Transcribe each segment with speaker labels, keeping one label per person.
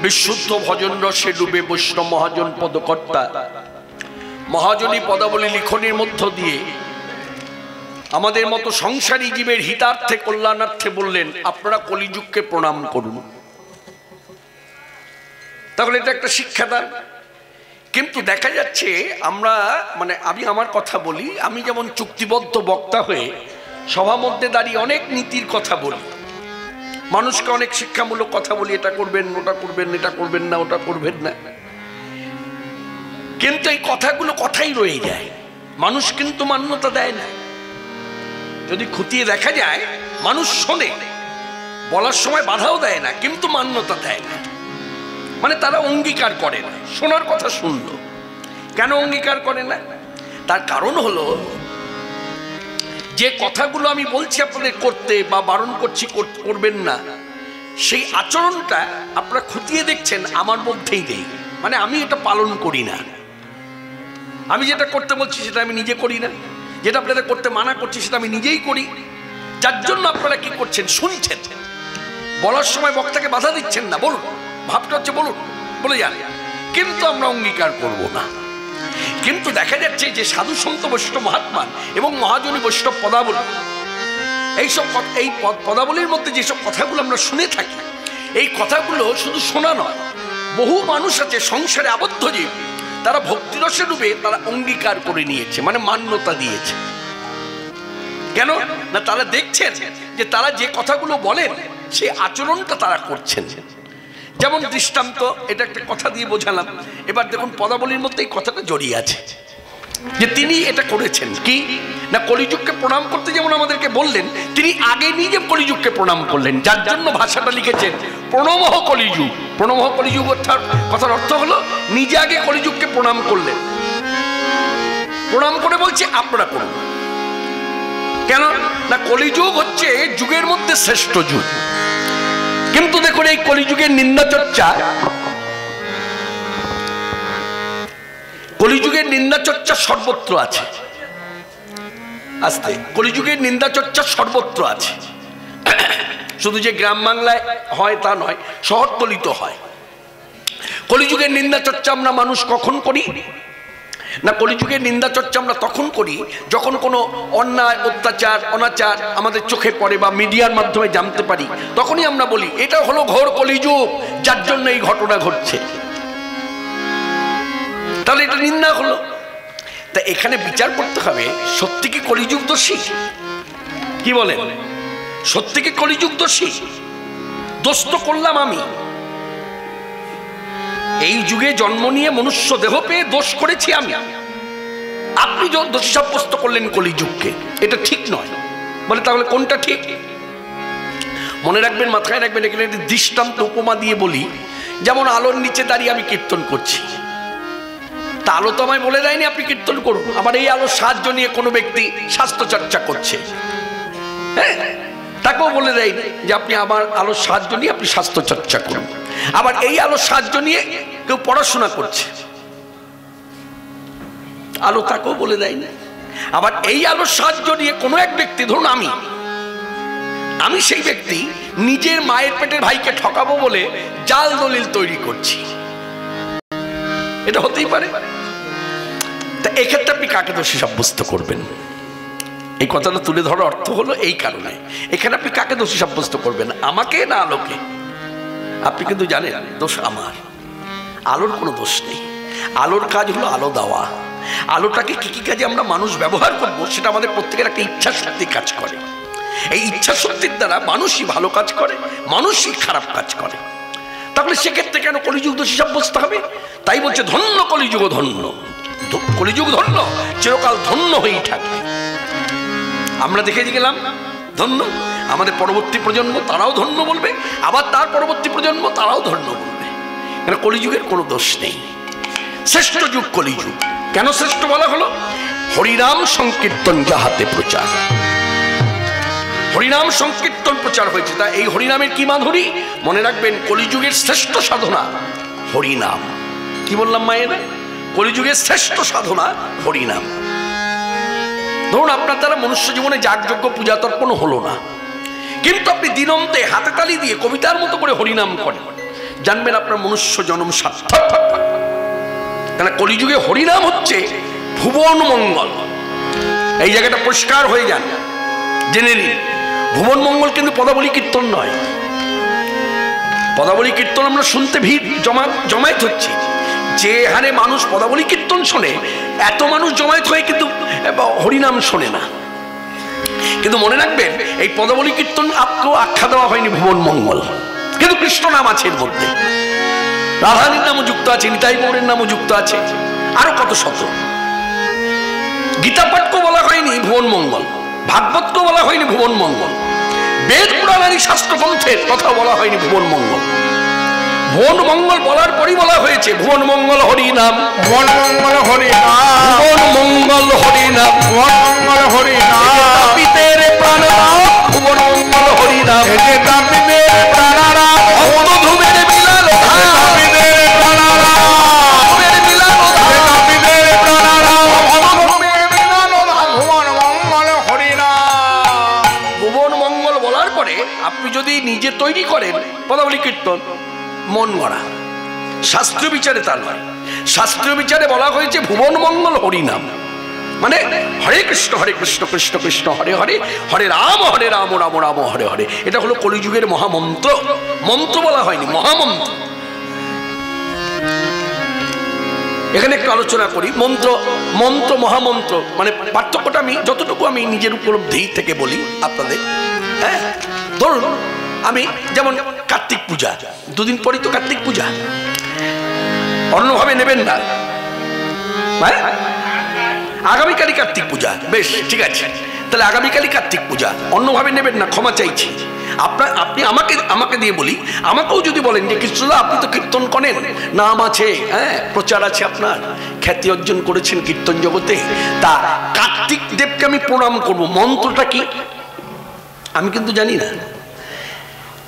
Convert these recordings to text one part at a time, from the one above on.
Speaker 1: বিশুদ্ধ ভজন রসে ডুবে বৈষ্ণব মহাজন পদকর্তা মহাজনী পদাবলী লিখনের মধ্য দিয়ে আমাদের মতো সংসারী জীবের হিতার্থে কল্যাণার্থে বললেন আপনারা কলিযুগকে প্রণাম করুন। তাহলে এটা একটা শিক্ষাদান। কিন্তু দেখা যাচ্ছে আমরা আমি আমার কথা বলি, আমি যেমন চুক্তিবদ্ধ বক্তা হয়ে সভা মধ্যে দাঁড়িয়ে অনেক নীতির কথা বলি, মানুষকে অনেক শিক্ষামূলক কথা বলি, এটা করবেন ওটা করবেন, এটা করবেন না ওটা করবেন না, কিন্তু এই কথাগুলো কথাই রয়ে যায়, মানুষ কিন্তু মান্যতা দেয় না। যদি খতিয়ে দেখা যায় মানুষ শোনে, বলার সময় বাধাও দেয় না, কিন্তু মান্যতা দেয় না, তারা অঙ্গীকার করে না। শোনার কথা শুনলো, কেন অঙ্গীকার করে না? তার কারণ হলো যে কথাগুলো আমি বলছি আপনাদের করতে বা বারণ করছি করবেন না, সেই আচরণটা আপনারা খতিয়ে দেখছেন আমার মধ্যেই নেই, আমি এটা পালন করি না। আমি যেটা করতে বলছি সেটা আমি নিজে করি না, যেটা আপনাদের করতে মানা করছি সেটা আমি নিজেই করি। যার জন্য আপনারা কি করছেন? শুনছেন, বলার সময় বক্তাকে বাধা দিচ্ছেন না, বলুন, ভাবটা হচ্ছে বলুন, বলে যান, কিন্তু আমরা অঙ্গীকার করব না। কিন্তু দেখা যাচ্ছে যে সাধু সন্ত বৈষ্ণব মহাত্মা এবং মহাজনী বৈষ্ণব পদাবলী, এই পদাবলীর মধ্যে যেসব কথাগুলো আমরা শুনে থাকি, এই কথাগুলো শুধু শোনা নয়, বহু মানুষ আছে সংসারে আবদ্ধ জীব, তারা ভক্তিরসে ডুবে তারা অঙ্গীকার করে নিয়েছে, মান্যতা দিয়েছে। কেন না? তারা দেখছেন যে তারা যে কথাগুলো বলেন সেই আচরণটা তারা করছেন। যেমন দৃষ্টান্ত, এটা একটা কথা দিয়ে বোঝালাম, এবার দেখুন পদাবলীর মধ্যে এই কথাটা জড়িয়ে আছে যে তিনি এটা করেছেন কি না, কলিযুগকে প্রণাম করতে যেমন আমাদেরকে বললেন, তিনি আগে নিজে কলিযুগকে প্রণাম করলেন, যার জন্য ভাষাটা লিখেছেন প্রণমঃ কলিযুগ। প্রণমঃ কলিযুগ অর্থাৎ কথার অর্থ হলো নিজে আগে কলিযুগকে প্রণাম করলেন, প্রণাম করে বলছে আপনারা করুন। কেন না? কলিযুগ হচ্ছে যুগের মধ্যে শ্রেষ্ঠ যুগ। কিন্তু দেখুন এই কলিযুগের নিন্দা চর্চা, কলিযুগের নিন্দা চর্চা সর্বত্র আছে। আস্তে, কলিযুগের নিন্দা চর্চা সর্বত্র আছে, শুধু যে গ্রাম বাংলায় হয় তা নয়, শহরতলিত হয়। কলিযুগের নিন্দা চর্চা আমরা মানুষ কখন করি না? কলিযুগের নিন্দা চর্চা আমরা তখন করি যখন কোনো অন্যায়, অত্যাচার, অনাচার আমাদের চোখে পড়ে বা মিডিয়ার মাধ্যমে জানতে পারি, তখনই আমরা বলি এটা হলো ঘোর কলিযুগ, যার জন্য এই ঘটনা ঘটছে। তাহলে এটা নিন্দা হলো। তা এখানে বিচার করতে হবে, সত্যি কি কলিযুগ দোষী? কি বলেন, সত্যি কি কলিযুগ দোষী? দোষ তো করলাম আমি, এই যুগে জন্ম নিয়ে মনুষ্য দেহ পেয়ে দোষ করেছি আমি, আপনি দোষী সাব্যস্ত করলেন কলিযুগকে, এটা ঠিক নয়। বলে তাহলে কোনটা ঠিক? মনে রাখবেন, মাথায় রাখবেন, এখানে দৃষ্টান্ত উপমা দিয়ে বলি। যেমন আলোর নিচে দাঁড়িয়ে আমি কীর্তন করছি, তা আলো তো আমায় বলে দেয়নি আপনি কীর্তন করুন। আবার এই আলোর সাহায্য নিয়ে কোনো ব্যক্তি স্বাস্থ্য চর্চা করছে, হ্যাঁ, তাকেও বলে দেয়নি যে আপনি আমার আলোর সাহায্য নিয়ে আপনি স্বাস্থ্য চর্চা করুন। আবার এই আলোর সাহায্য নিয়ে কেউ পড়াশোনা করছে, আলো তাকেও বলে দেয়নি। আবার এই আলোর সাহায্য নিয়ে কোনো এক ব্যক্তি, ধরুন আমি সেই ব্যক্তি নিজের মায়ের পেটের ভাইকে ঠকাবো বলে জাল দলিল তৈরি করছি, এটা হতেই পারে। তা এক্ষেত্রে আপনি কাকে দোষী সাব্যস্ত করবেন? এই কথাটা তুলে ধরার অর্থ হলো এই কারণে, এখানে আপনি কাকে দোষী সাব্যস্ত করবেন, আমাকে না আলোকে? আপনি কিন্তু জানেন দোষ আমার, আলোর কোনো দোষ নেই। আলোর কাজ হলো আলো দেওয়া। আলোটাকে কি কি কাজে আমরা মানুষ ব্যবহার করবো, সেটা আমাদের প্রত্যেকের একটা ইচ্ছা শক্তি কাজ করে। এই ইচ্ছা শক্তির দ্বারা মানুষই ভালো কাজ করে, মানুষই খারাপ কাজ করে। তাহলে সেক্ষেত্রে কেন কলিযুগ দোষী সাব্যস্ত হবে? তাই বলছে ধন্য কলিযুগ, ধন্য কলিযুগ, ধন্য, চিরকাল ধন্য হয়েই থাকবে। আমরা দেখে গেলাম ধন্য, আমাদের পরবর্তী প্রজন্ম তারাও ধন্য বলবে, আবার তার পরবর্তী প্রজন্ম তারাও ধন্য বলবে। কেন? কলিযুগের কোনো দোষ নেই, শ্রেষ্ঠ যুগ কলিযুগ। কেন শ্রেষ্ঠ বলা হলো? হরিনাম সংকীর্তন যাহাতে প্রচার, হরিনাম সংকীর্তন প্রচার হয়েছে। তা এই হরিনামের কি মাধুরী! মনে রাখবেন, কলিযুগের শ্রেষ্ঠ সাধনা হরিনাম। কি বললাম মায়েরা? কলিযুগের শ্রেষ্ঠ সাধনা হরিনাম। ধরুন আপনার দ্বারা মনুষ্য জীবনে যাগযজ্ঞ পূজা তর্পণ হলো না, কিন্তু আপনি দিনন্তে হাতে তালি দিয়ে কবিতার মতো করে হরিনাম করেন, জানবেন আপনার মনুষ্য জন্ম সার্থক। কেন কলিযুগে হরিনাম হচ্ছে ভুবন মঙ্গল। এই জায়গাটা পরিষ্কার হয়ে যান, জেনে নিন। ভুবন মঙ্গল কিন্তু পদাবলী কীর্তন নয়। পদাবলী কীর্তন আমরা শুনতে ভিড় জমায়েত হচ্ছে। যে হারে মানুষ পদাবলী কীর্তন শোনে, এত মানুষ জমায়েত হয়ে কিন্তু হরিনাম শোনে না। কিন্তু মনে রাখবেন, এই পদাবলী কীর্তন আপকেও আখ্যা দেওয়া হয়নি ভুবন মঙ্গল, কিন্তু কৃষ্ণ নাম আছে এর মধ্যে, রাধারানীর নামও যুক্ত আছে, নিতাই গৌরের নামও যুক্ত আছে, আরো কত শত। গীতা পাঠকেও বলা হয়নি ভুবন মঙ্গল, ভাগবতকেও বলা হয়নি ভুবন মঙ্গল, বেদ পুরাণাদি শাস্ত্র গ্রন্থের কথা বলা হয়নি ভুবন মঙ্গল। ভুবন মঙ্গল বলার পরই বলা হয়েছে ভুবন মঙ্গল হরি নাম,
Speaker 2: ভুবন মঙ্গল হরি নাম,
Speaker 1: ভুবন মঙ্গল হরি নাম,
Speaker 2: ভুবন মঙ্গল হরি নাম,
Speaker 1: তাপিতের প্রাণনাম ভুবন মঙ্গল হরি নাম,
Speaker 2: তাপিতের প্রাণনাম,
Speaker 1: অন্ধধূমের বিলাল ধাম,
Speaker 2: তাপিতের প্রাণনাম,
Speaker 1: ধূমের বিলাল ধাম,
Speaker 2: তাপিতের প্রাণনাম, অন্ধধূমের বিলাল ধাম, ভুবন মঙ্গল হরি নাম।
Speaker 1: ভুবন মঙ্গল বলার পরে আপনি যদি নিজে তৈরি করেন পদাবলী কীর্তন, মন গড়া। শাস্ত্রীয় বিচারে তা নয়। শাস্ত্রীয় বিচারে বলা হয়েছে ভুবন মঙ্গল হরি নাম, মানে হরে কৃষ্ণ কৃষ্ণ কৃষ্ণ হরে হরে, হরে রাম রাম রাম হরে হরে। এটা হলো কলিযুগের মহামন্ত্র। মন্ত্র বলা হয়নি, মহামন্ত্র। এখানে একটু আলোচনা করি। মন্ত্র, মন্ত্র, মহামন্ত্র মানে পার্থক্যটা আমি যতটুকু আমি নিজের উপলব্ধি থেকে বলি আপনাদের। হ্যাঁ, ধরুন আমি যেমন কার্তিক পূজা, দুদিন পরই তো কার্তিক পূজা, অন্যভাবে নেবেন না। হ্যাঁ, আগামীকালই কার্তিক পূজা, বেশ ঠিক আছে, তাহলে আগামীকালই কার্তিক পূজা, অন্যভাবে নেবেন না, ক্ষমা চাইছি। আপনি আমাকে দিয়ে বলি, আমাকেও যদি বলেন যে কৃষ্ণদা আপনি তো কীর্তন করেন, নাম আছে, হ্যাঁ প্রচার আছে, আপনার খ্যাতি অর্জন করেছেন কীর্তন জগতে, তা কার্তিক দেবকে আমি প্রণাম করব, মন্ত্রটা কি আমি কিন্তু জানি না।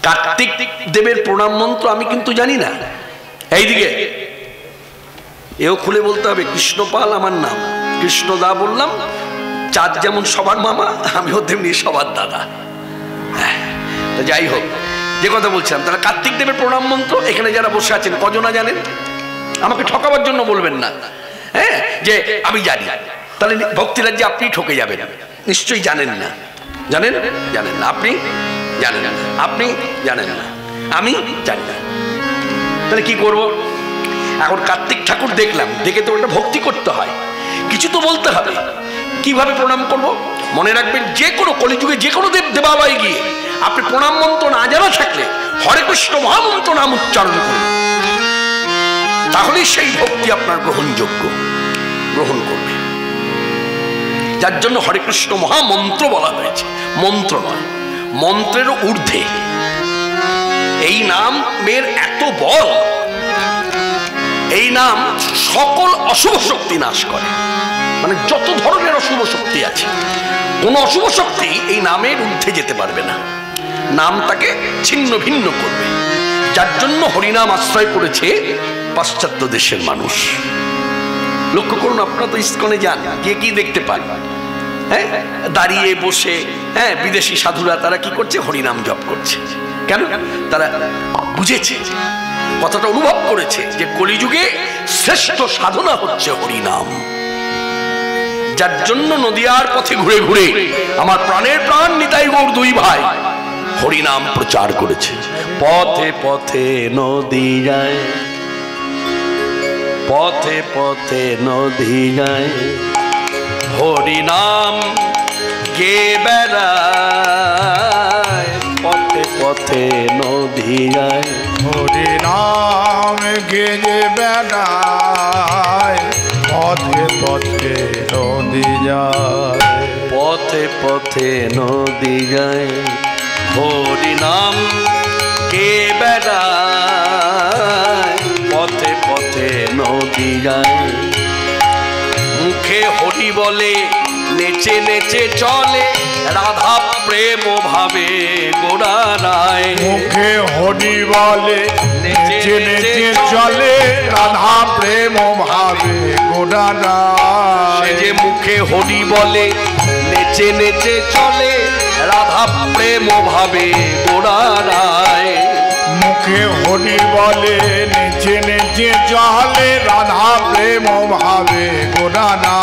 Speaker 1: কার্তিক দেবের প্রণাম মন্ত্র আমি কিন্তু জানি না। এইদিকে এও খুলে বলতে হবে, কৃষ্ণপাল আমার নাম, কৃষ্ণদা বললাম, চাঁদ যেমন সবার মামা, আমিও তেমনি সবার দাদা। যাই হোক, যে কথা বলছিলাম, তাহলে কার্তিক দেবের প্রণাম মন্ত্র এখানে যারা বসে আছেন কজনা জানেন? আমাকে ঠকাবার জন্য বলবেন না, হ্যাঁ, যে আমি জানি, তাহলে ভক্তিরাজ্যে আপনি ঠকে যাবেন। নিশ্চয়ই জানেন না, জানেন জানেন না, আপনি জানেন না, আপনি জানেন না, আমি জানি না, তাহলে কি করব? এখন কার্তিক ঠাকুর দেখলাম, দেখে তো ওটা ভক্তি করতে হয়, কিছু তো বলতে হবে। কিভাবে প্রণাম করব? মনে রাখবেন, যে কোনো কলিযুগে যে কোনো দেবালয়ে গিয়ে আপনি প্রণাম মন্ত্র না জানা থাকলে হরে কৃষ্ণ মহামন্ত্র নাম উচ্চারণ করুন, তাহলেই সেই ভক্তি আপনার গ্রহণযোগ্য, গ্রহণ করবে। যার জন্য হরে কৃষ্ণ মহামন্ত্র বলা হয়েছে, মন্ত্র নয়, মন্ত্রের ঊর্ধ্বে। এই নামের এত বল, এই নাম সকল অশুভ শক্তি নাশ করে, মানে যত ধরনের অশুভ শক্তি আছে, কোন অশুভ শক্তি এই নামের ঊর্ধ্বে যেতে পারবে না, নাম তাকে ছিন্ন ভিন্ন করবে। যার জন্য হরিনাম আশ্রয় করেছে পাশ্চাত্য দেশের মানুষ। লক্ষ্য করুন, আপনারা তো ইস্কনে যান, গিয়ে কি দেখতে পান? হ্যাঁ, দাঁড়িয়ে বসে, হ্যাঁ, বিদেশি সাধুরা তারা কি করছে? হরিনাম জপ করছে। কেন? তারা বুঝেছে, কথাটা অনুভব করেছে যে কলিযুগে শ্রেষ্ঠ সাধনা হচ্ছে হরিনাম। যার জন্য নদিয়ার পথে ঘুরে ঘুরে আমার প্রাণের প্রাণ নিতাই গৌর দুই ভাই হরিনাম প্রচার করেছে। পথে পথে নদী যায়, পথে পথে নদী যায়, হরিনাম গে বেড়ায়, পথে পথে নদী যায়,
Speaker 2: হরিনাম গে বেড়ায়, পথে পথে নদী যায়,
Speaker 1: পথে পথে নদী যায়, হরিনাম গে বেড়ায়, পথে পথে নদী যায়, মুখে হরি বলে নেচে নেচে চলে, রাধা প্রেম ভাবে গোড়ায়,
Speaker 2: মুখে হরি বলে নেচে নেচে চলে, রাধা প্রেম ভাবে গোড়ায়,
Speaker 1: যে মুখে হরি বলে নেচে নেচে চলে, রাধা প্রেম ভাবে গোড়ায়,
Speaker 2: মুখে মুখে হরি বলে নেচে নেচে চলে রাধা প্রেম ভাবে গোরানা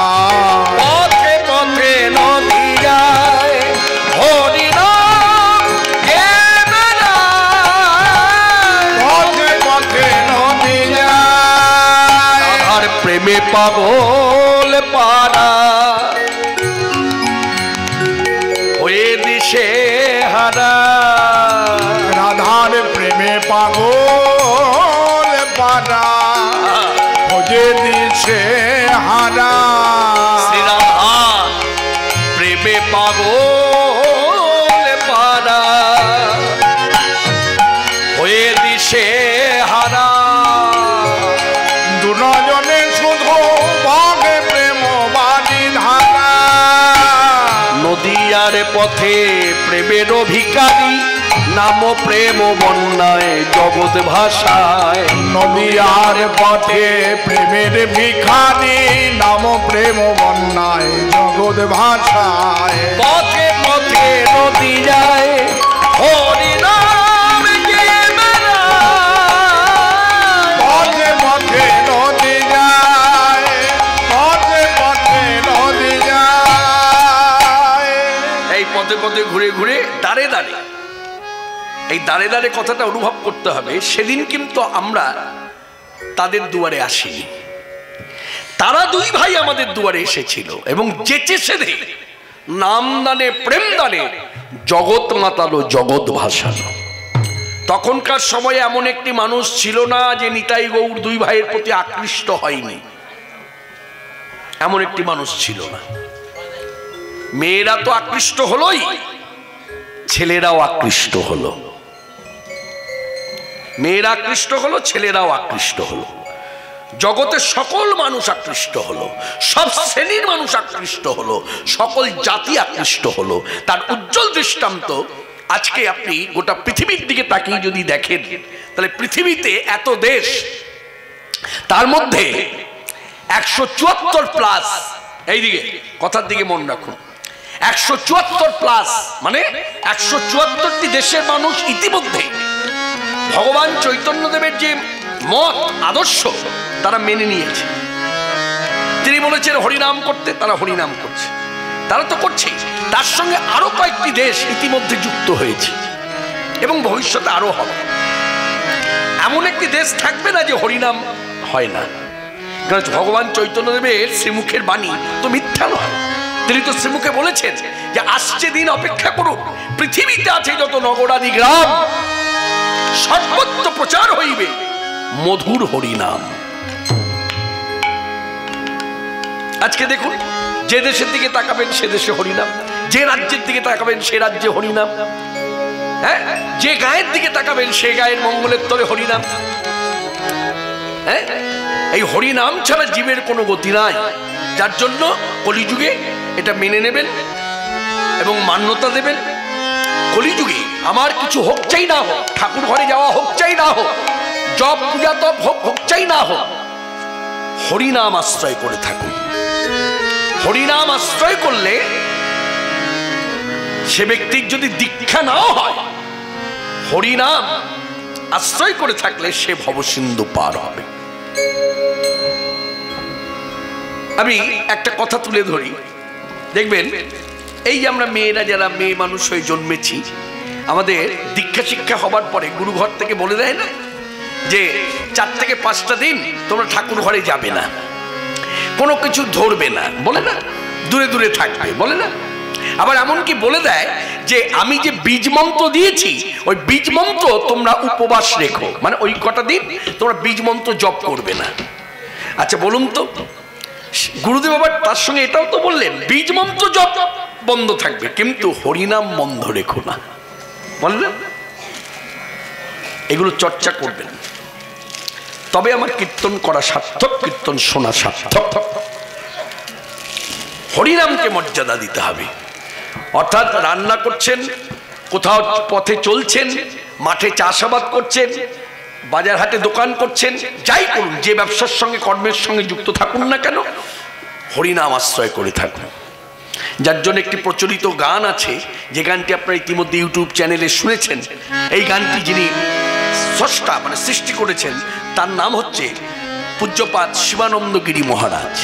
Speaker 1: পথে পথে নদী যায় হরি নাম কে বেড়ায়
Speaker 2: পথে পথে নদী যায়
Speaker 1: রাধার প্রেমে পাগল পারা হয়ে দিশে হারা
Speaker 2: রাধার প্রেমে পাগল পারা খোঁজে দিশে হারা
Speaker 1: শ্রী রাধা প্রেমে পাগল পারা হয়ে দিশে হারা
Speaker 2: দুজনে শুধু বগে প্রেম বাণী ধারা
Speaker 1: নদীয়ার পথে প্রেমের ভিখারি নাম প্রেম বন্যায় জগৎ ভাষায়
Speaker 2: নদীয়ার পথে প্রেমের ভিখারি নাম প্রেম বন্যায় জগৎ ভাষায়
Speaker 1: পথে পথে নদী যায় হরি নাম কে বেড়ায়
Speaker 2: পথে পথে নদী যায় পথে পথে নদী যায়
Speaker 1: এই পথে পথে ঘুরে ঘুরে দাঁড়ে দাঁড়ে এই দাঁড়ে দাঁড়ে কথাটা অনুভব করতে হবে সেদিন কিন্তু আমরা তাদের দুয়ারে আসিনি তারা দুই ভাই আমাদের দুয়ারে এসেছিল এবং যেচে সেধে নাম দানে প্রেম দানে জগৎ মাতালো জগৎ ভাসালো তখনকার সময়ে এমন একটি মানুষ ছিল না যে নিতাই গৌর দুই ভাইয়ের প্রতি আকৃষ্ট হয়নি এমন একটি মানুষ ছিল না মেয়েরা তো আকৃষ্ট হলোই ছেলেরাও আকৃষ্ট হলো মেয়েরা আকৃষ্ট হলো ছেলেরাও আকৃষ্ট হলো জগতের সকল মানুষ আকৃষ্ট হলো সব শ্রেণীর মানুষ আকৃষ্ট হলো সকল জাতি আকৃষ্ট হলো তার উজ্জ্বল দৃষ্টান্ত আজকে আপনি গোটা পৃথিবীর দিকে তাকিয়ে যদি দেখেন তাহলে পৃথিবীতে এত দেশ তার মধ্যে 174 প্লাস এইদিকে কথার দিকে মন রাখুন 174 প্লাস মানে 174টি দেশের মানুষ ইতিমধ্যে ভগবান চৈতন্যদেবের যে মত আদর্শ তারা মেনে নিয়েছে তিনি বলেছেন হরিনাম করতে তারা হরিনাম করছে তারা তো করছে তার সঙ্গে আরো কয়েকটি দেশ ইতিমধ্যে যুক্ত হয়েছে এবং ভবিষ্যতে আরো হবে এমন একটি দেশ থাকবে না যে হরিনাম হয় না কারণ ভগবান চৈতন্যদেবের শ্রীমুখের বাণী তো মিথ্যা নয় তিনি তো শ্রীমুখে বলেছেন যে আসছে দিন অপেক্ষা করুন পৃথিবীতে আছে যত নগরাদি গ্রাম সর্বত্র প্রচার হইবে মধুর হরিনাম আজকে দেখুন যে দেশের দিকে তাকাবেন সে দেশে হরিনাম যে রাজ্যের দিকে তাকাবেন সে রাজ্যে হরিনাম হ্যাঁ যে গায়ের দিকে তাকাবেন সে গায়ের মঙ্গলের তরে হরিনাম হ্যাঁ এই হরিনাম ছাড়া জীবের কোনো গতি নাই যার জন্য কলিযুগে এটা মেনে নেবেন এবং মান্যতা দেবেন কলিযুগে আমার কিছু হোক চাই না হোক ঠাকুর ঘরে যাওয়া হোক চাই না হোক জপ পূজা তপ হোক চাই না হোক হরিনাম আশ্রয় করে থাকুন হরিনাম আশ্রয় করলে সে ব্যক্তির যদি দীক্ষা নাও হয় হরিনাম আশ্রয় করে থাকলে সে ভবসিন্ধু পার হবে আমি একটা কথা তুলে ধরি দেখবেন এই যে আমরা মেয়েরা যারা মেয়ে মানুষ হয়ে জন্মেছি আমাদের দীক্ষা শিক্ষা হবার পরে গুরুঘর থেকে বলে দেয় না যে 4 থেকে 5টা দিন তোমরা ঠাকুর ঘরে যাবে না কোনো কিছু ধরবে না বলে না দূরে দূরে থাকবে বলে না আবার এমনকি বলে দেয় যে আমি যে বীজ মন্ত্র দিয়েছি ওই বীজ মন্ত্র তোমরা উপবাস রেখো মানে ওই কটা দিন তোমরা বীজ মন্ত্র জপ করবে না আচ্ছা বলুন তো গুরুদেব আবার তার সঙ্গে এটাও তো বললেন বীজ মন্ত্র জপ বন্ধ থাকবে কিন্তু হরিনাম বন্ধ রেখো না বললেন এগুলো চর্চা করবেন তবে আমার কীর্তন করা সার্থক কীর্তন শোনা সার্থক হরিনামকে মর্যাদা দিতে হবে অর্থাৎ রান্না করছেন কোথাও পথে চলছেন মাঠে চাষাবাদ করছেন বাজার হাটে দোকান করছেন যাই করুন যে ব্যবসার সঙ্গে কর্মের সঙ্গে যুক্ত থাকুন না কেন হরিনাম আশ্রয় করে থাকুন যার জন্য একটি প্রচলিত গান আছে যে গানটি আপনারা ইতিমধ্যে ইউটিউব চ্যানেলে শুনেছেন এই গানটি যিনি স্রষ্টা মানে সৃষ্টি করেছেন তার নাম হচ্ছে পূজ্যপাদ শিবানন্দগিরি মহারাজ।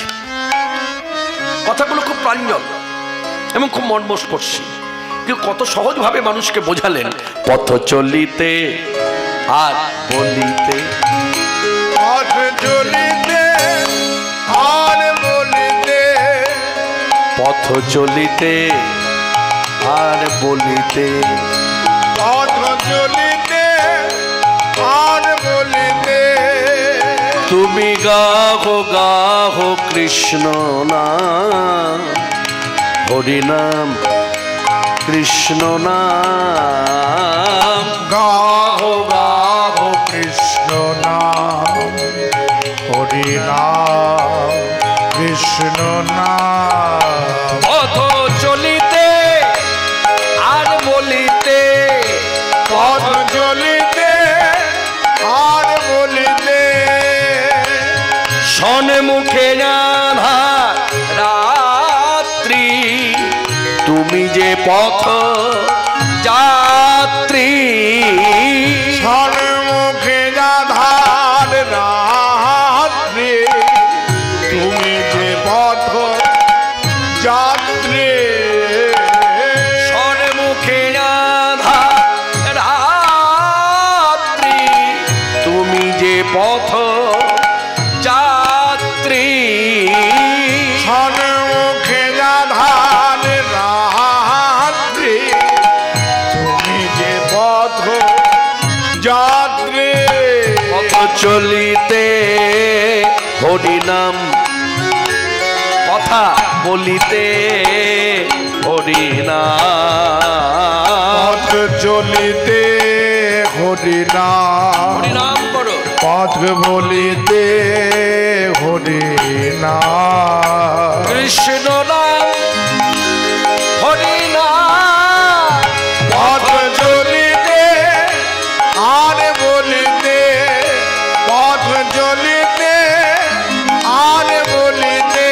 Speaker 1: কথাগুলো খুব প্রাঞ্জল এবং খুব মর্মস্পর্শী, কিন্তু কত সহজভাবে মানুষকে বোঝালেন। পথ চলিতে আর বলিতে,
Speaker 2: পথ চলিতে আর বলিতে,
Speaker 1: পথ চলিতে আর বলিতে,
Speaker 2: পথ চলিতে আর বলিতে,
Speaker 1: তুমি গাহো গাহো কৃষ্ণ নাম, হরিনাম কৃষ্ণ নাম,
Speaker 2: গাহো গাহো কৃষ্ণ নাম, হরি নাম কৃষ্ণ নাম।
Speaker 1: পথ চলিতে আর বলিতে,
Speaker 2: পথ চলিতে আর বলিতে,
Speaker 1: শনে মুখে জানা রাত্রি, তুমি যে পথ যাত্রী,
Speaker 2: মুখে যাধার রাত্রি, তুমি যে পথ যাত্রী,
Speaker 1: শনে মুখে জানা রাত্রি, তুমি যে পথ যাত্রী,
Speaker 2: মুখে যাধার রাত্রি, তুমি যে পথ যাত্রী।
Speaker 1: পথ চলিতে হরিনাম, কথা বলিতে হরিনাম,
Speaker 2: পথ চলিতে হরি নাম,
Speaker 1: হরিনাম করো,
Speaker 2: পথ বলিতে হরি নাম,
Speaker 1: কৃষ্ণ নাম হরিনাম,
Speaker 2: পথ চলিতে আর বলিতে, পথ চলিতে আর বলিতে,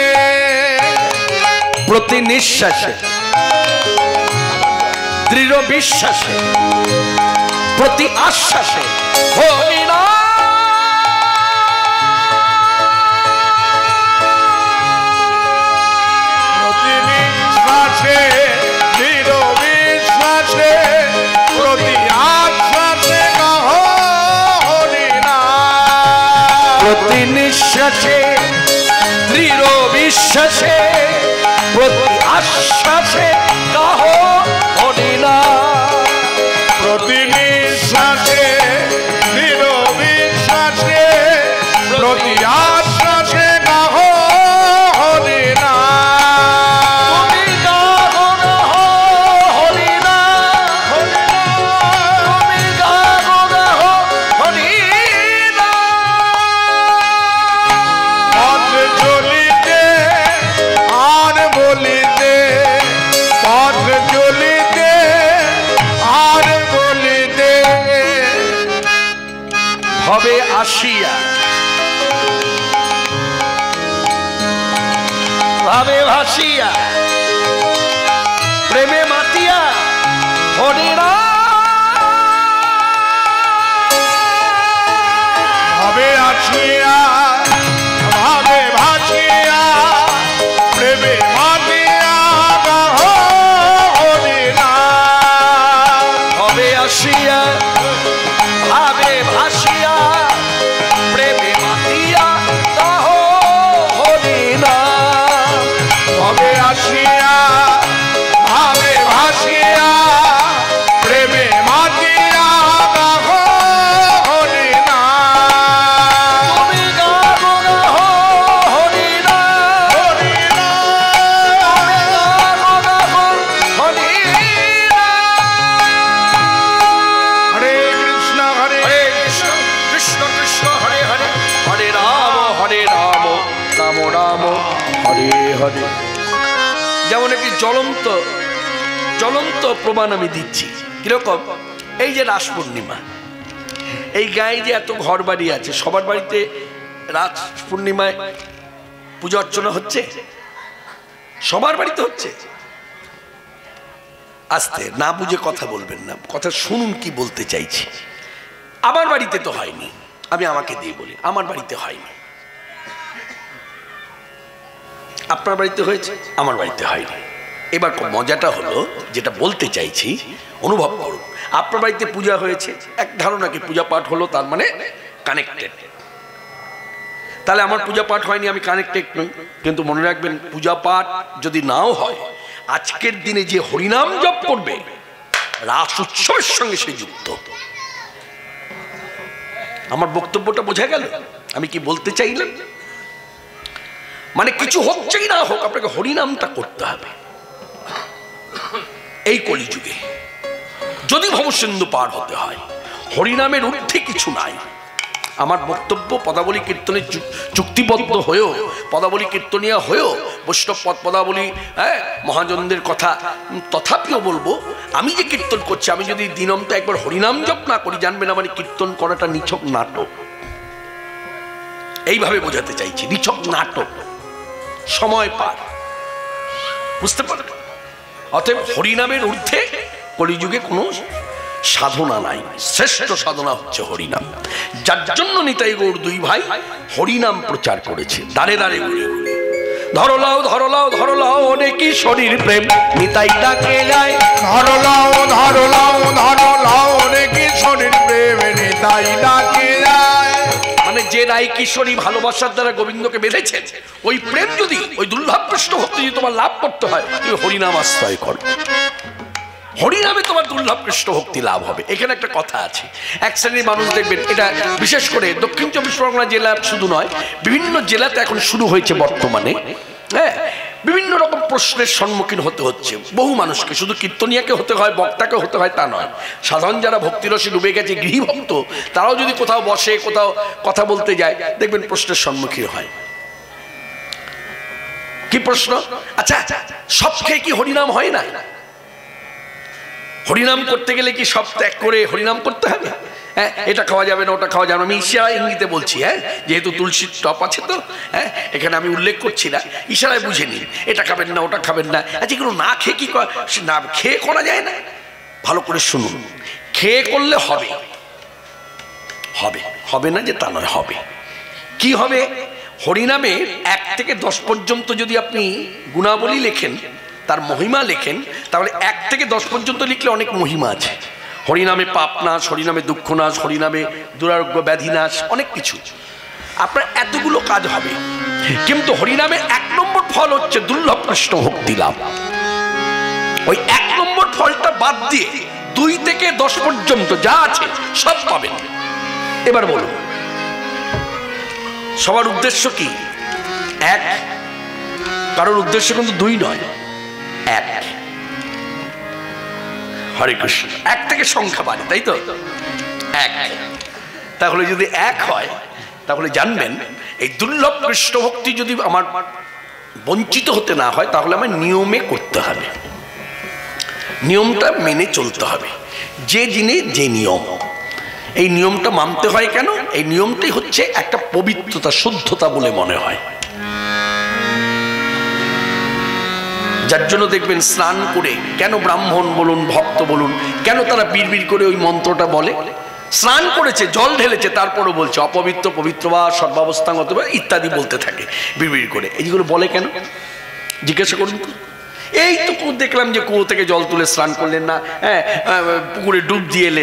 Speaker 1: প্রতি নিঃশ্বাসে দৃঢ় বিশ্বাসে প্রতি আশ্বাসে হরিনাম,
Speaker 2: প্রতি নিঃশ্বাসে দৃঢ় বিশ্বাসে, প্রতি আশ্বাসে কহ হরি নাম,
Speaker 1: প্রতি নিঃশ্বাসে দৃঢ় বিশ্বাসে প্রতি আশ্বাসে কাহ হরিনাম,
Speaker 2: প্রতি নিঃশ্বাসে দৃঢ় বিশ্বাসে, প্রতি আশ্বাসে কহ হরি নাম,
Speaker 1: তুমি গাহ গাহ হরিনাম, তুমি গাহ গাহ হরিনাম,
Speaker 2: পথ চলিতে আর বলিতে, পথ চলিতে আর বলিতে,
Speaker 1: হবে আসিয়া ভাবে ভাসিয়া প্রেমে মাতিয়া হরিনাম,
Speaker 2: ভাবে আসিয়া ভাবে ভাসিয়া প্রেমে মাতিয়া গাহ হরি নাম,
Speaker 1: হবে আসিয়া ভাবে ভাসিয়া প্রেমে মাতিয়া কাহ হরিনাম,
Speaker 2: ভাবে আসিয়া ভাবে ভাসিয়া প্রেমে মাতিয়া গাহ হরি নাম,
Speaker 1: তুমি গাহ গাহ হরিনাম,
Speaker 2: হরি নাম,
Speaker 1: গাহ গাহ হরিনাম।
Speaker 2: হরে কৃষ্ণ হরে
Speaker 1: হরে কৃষ্ণ কৃষ্ণ কৃষ্ণ হরে হরে, হরে রাম রাম রাম হরে হরে। যেমন একটি জ্বলন্ত জ্বলন্ত প্রমাণ আমি দিচ্ছি। কিরকম? এই যে রাস পূর্ণিমা, এই গায়ে যে এত ঘর বাড়ি আছে, সবার বাড়িতে রাস পূর্ণিমায় পূজা অর্চনা হচ্ছে, সবার বাড়িতে হচ্ছে। আস্তে না বুঝে কথা বলবেন না, কথা শুনুন কি বলতে চাইছি। আমার বাড়িতে তো হয়নি, আমি আমাকে দিয়ে বলি, আমার বাড়িতে হয়নি। আপনার বাড়িতে হয়েছে, আমার বাড়িতে হয়নি। এবার মজাটা হলো, যেটা বলতে চাইছি অনুভব করুন। আপনার বাড়িতে পূজা হয়েছে, এক ধারণা কি পূজা পাঠ হলো, তার মানে কানেক্টেড। তাহলে আমার পূজা পাঠ হয়নি, আমি কানেক্টেড নই। কিন্তু মনে রাখবেন, পূজা পাঠ যদি নাও হয়, আজকের দিনে যে হরিনাম জপ করবে রাস উৎসবের সঙ্গে সে যুক্ত। আমার বক্তব্যটা বোঝা গেল আমি কি বলতে চাইলাম? মানে কিছু হচ্ছেই না হোক, আপনাকে হরিনামটা করতে হবে। এই কলিযুগে যদি ভবসিন্ধু পার হতে হয়, হরিনামের ঊর্ধ্বে কিছু নাই। আমার বক্তব্য পদাবলী কীর্তনে চুক্তিবদ্ধ হয়েও, পদাবলী কীর্তনিয়া হয়েও, বৈষ্ণব পদ পদাবলী মহাজনদের কথা তথাপিও বলবো, আমি যে কীর্তন করছি, আমি যদি দিনমটা একবার হরিনাম জপ না করি, জানবেন আমার কীর্তন করাটা নিছক নাটক। এইভাবে বোঝাতে চাইছি, নিছক নাটক, সময় পার। বুঝতে পারবেন? অতএব হরিনামের ঊর্ধ্বে কলিযুগে কোনো সাধনা নাই। শ্রেষ্ঠ সাধনা হচ্ছে হরিনাম, যার জন্য নিতাই গৌর দুই ভাই হরিনাম প্রচার করেছে দাঁড়ে দাঁড়ে ঘুরে ঘুরে। ধরলাও ধরলাও ধরলাও অনেকই শরীর প্রেম নিতাই ডাকে যায়।
Speaker 2: ধরলাও ধরলাও ধরলাও অনেকই শরীর প্রেম নিতাই ডাকে যায়।
Speaker 1: মানে যে রায় কিশোরী ভালোবাসার দ্বারা গোবিন্দকে বেঁধেছেন, ওই প্রেম যদি, ওই দুর্লভ কৃষ্ণ ভক্তি যদি তোমার লাভ করতে হয়, তুমি হরিনাম আশ্রয় করো। হরিনামে তোমার দুর্লভ কৃষ্ণ ভক্তি লাভ হবে। এখানে একটা কথা আছে, এক শ্রেণীর মানুষ দেখবেন, এটা বিশেষ করে দক্ষিণ চব্বিশ পরগনা জেলা শুধু নয়, বিভিন্ন জেলাতে এখন শুরু হয়েছে বর্তমানে। হ্যাঁ, বিভিন্ন রকম প্রশ্নের সম্মুখীন হতে হচ্ছে বহু মানুষকে। শুধু কীর্তনিয়াকে হতে হয়, বক্তাকে হতে হয় তা নয়, সাধারণ যারা ভক্তিরসে ডুবে গেছে, গৃহভক্ত, তারাও যদি কোথাও বসে, কোথাও কথা বলতে যায়, দেখবেন প্রশ্নের সম্মুখীন হয়। কি প্রশ্ন? আচ্ছা, সব খেয়ে কি হরিনাম হয় না? হরিনাম করতে গেলে কি সব ত্যাগ করে হরিনাম করতে হবে? হ্যাঁ, এটা খাওয়া যাবে না, ওটা খাওয়া যাবে না। আমি ইশারায় ইঙ্গিতে বলছি, হ্যাঁ, যেহেতু তুলসীর টপ আছে তো, হ্যাঁ, এখানে আমি উল্লেখ করছি না, ইশারায় বুঝে নিন, এটা খাবেন না, ওটা খাবেন না। আচ্ছা, এগুলো না খেয়ে কি না খেয়ে করা যায় না? ভালো করে শুনুন, খেয়ে করলে হবে, হবে, হবে না যে তা নয়, হবে। কি হবে? হরিনামে 1 থেকে 10 পর্যন্ত যদি আপনি গুণাবলী লেখেন, তার মহিমা লেখেন, তাহলে 1 থেকে 10 পর্যন্ত লিখলে অনেক মহিমা আছে। হরিনামে পাপ নাশ, হরিনামে দুঃখ নাশ, হরিনামে দুরারোগ্য ব্যাধি নাশ, অনেক কিছু। আপনার এতগুলো কাজ হবে, কিন্তু হরিনামের 1 নম্বর ফল হচ্ছে দুর্লভ কৃষ্ণ ভক্তি লাভ। ওই 1 নম্বর ফলটা বাদ দিয়ে 2 থেকে 10 পর্যন্ত যা আছে সব পাবেন। এবার বলুন, সবার উদ্দেশ্য কি? 1। কারোর উদ্দেশ্য কিন্তু 2 নয়, 1। হরে কৃষ্ণ। 1 থেকে সংখ্যা বাড়ে, তাই তো? 1। তাহলে যদি 1 হয়, তাহলে জানবেন এই দুর্লভ কৃষ্ণ ভক্তি যদি আমার বঞ্চিত হতে না হয়, তাহলে আমার নিয়মে করতে হবে, নিয়মটা মেনে চলতে হবে। যে দিনে যে নিয়ম, এই নিয়মটা মানতে হয় কেন? এই নিয়মটাই হচ্ছে একটা পবিত্রতা, শুদ্ধতা বলে মনে হয়। যার জন্য দেখবেন স্নান করে, কেন ব্রাহ্মণ বলুন, ভক্ত বলুন, কেন তারা বিড়বিড় করে ওই মন্ত্রটা বলে? স্নান করেছে, জল ঢেলেছে, তারপরও বলছে অপবিত্র পবিত্র বা সর্বাবস্থাগত ইত্যাদি বলতে থাকে বিড়বিড় করে। এইগুলো বলে কেন জিজ্ঞাসা করুন। এই তো দেখলাম যে কুয়ো থেকে জল তুলে স্নান করলেন না, হ্যাঁ, পুকুরে ডুব দিয়ে এলে।